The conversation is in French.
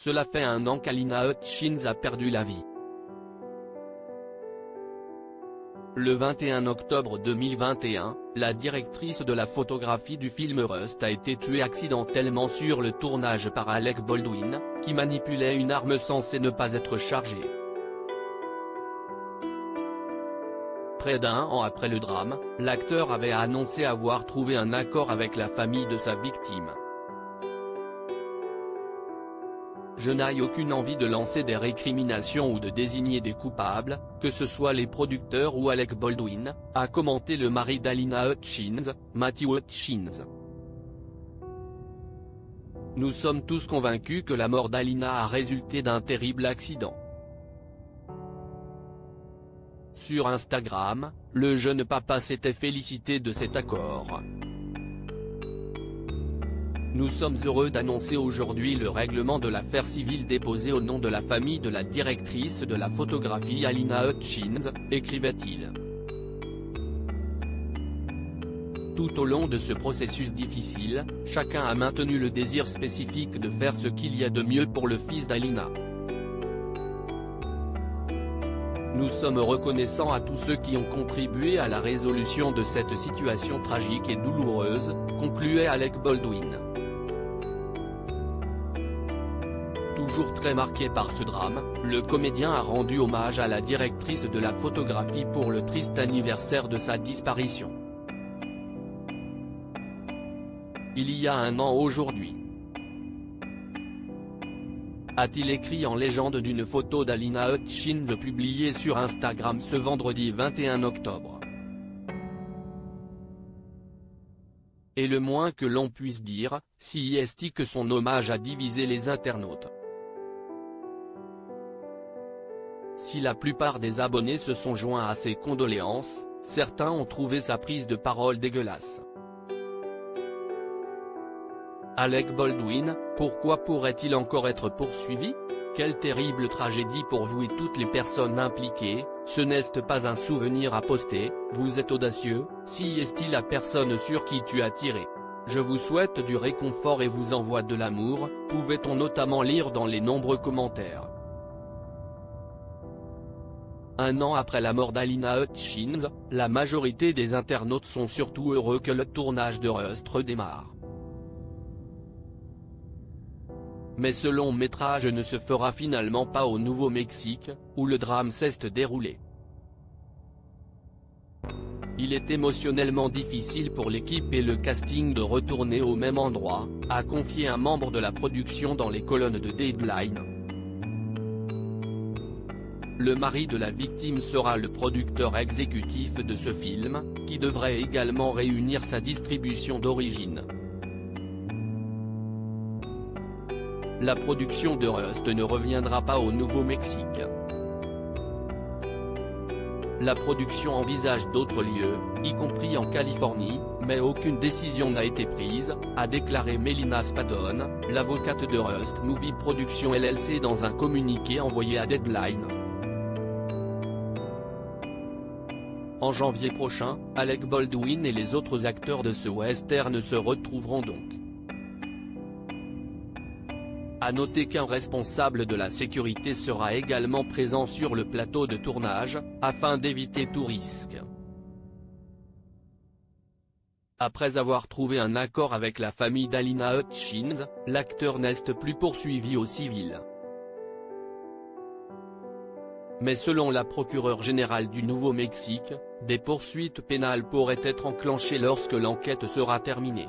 Cela fait 1 an qu'Alina Hutchins a perdu la vie. Le 21 octobre 2021, la directrice de la photographie du film Rust a été tuée accidentellement sur le tournage par Alec Baldwin, qui manipulait une arme censée ne pas être chargée. Près d'1 an après le drame, l'acteur avait annoncé avoir trouvé un accord avec la famille de sa victime. Je n'ai aucune envie de lancer des récriminations ou de désigner des coupables, que ce soit les producteurs ou Alec Baldwin, a commenté le mari d'Alina Hutchins, Matthew Hutchins. Nous sommes tous convaincus que la mort d'Alina a résulté d'un terrible accident. Sur Instagram, le jeune papa s'était félicité de cet accord. Nous sommes heureux d'annoncer aujourd'hui le règlement de l'affaire civile déposée au nom de la famille de la directrice de la photographie Alina Hutchins, écrivait-il. Tout au long de ce processus difficile, chacun a maintenu le désir spécifique de faire ce qu'il y a de mieux pour le fils d'Alina. Nous sommes reconnaissants à tous ceux qui ont contribué à la résolution de cette situation tragique et douloureuse, concluait Alec Baldwin. Toujours très marqué par ce drame, le comédien a rendu hommage à la directrice de la photographie pour le triste anniversaire de sa disparition. Il y a 1 an aujourd'hui, a-t-il écrit en légende d'une photo d'Alina Hutchins publiée sur Instagram ce vendredi 21 octobre. Et le moins que l'on puisse dire, si est que son hommage a divisé les internautes. Si la plupart des abonnés se sont joints à ses condoléances, certains ont trouvé sa prise de parole dégueulasse. Alec Baldwin, pourquoi pourrait-il encore être poursuivi? Quelle terrible tragédie pour vous et toutes les personnes impliquées, ce n'est pas un souvenir à poster, vous êtes audacieux, si est la personne sur qui tu as tiré. Je vous souhaite du réconfort et vous envoie de l'amour, pouvait-on notamment lire dans les nombreux commentaires. 1 an après la mort d'Alina Hutchins, la majorité des internautes sont surtout heureux que le tournage de Rust redémarre. Mais ce long métrage ne se fera finalement pas au Nouveau-Mexique, où le drame s'est déroulé. Il est émotionnellement difficile pour l'équipe et le casting de retourner au même endroit, a confié un membre de la production dans les colonnes de Deadline. Le mari de la victime sera le producteur exécutif de ce film, qui devrait également réunir sa distribution d'origine. La production de Rust ne reviendra pas au Nouveau-Mexique. La production envisage d'autres lieux, y compris en Californie, mais aucune décision n'a été prise, a déclaré Melina Spadone, l'avocate de Rust Movie Production LLC dans un communiqué envoyé à Deadline. En janvier prochain, Alec Baldwin et les autres acteurs de ce western se retrouveront donc. À noter qu'un responsable de la sécurité sera également présent sur le plateau de tournage, afin d'éviter tout risque. Après avoir trouvé un accord avec la famille d'Alina Hutchins, l'acteur n'est plus poursuivi au civil. Mais selon la procureure générale du Nouveau-Mexique, des poursuites pénales pourraient être enclenchées lorsque l'enquête sera terminée.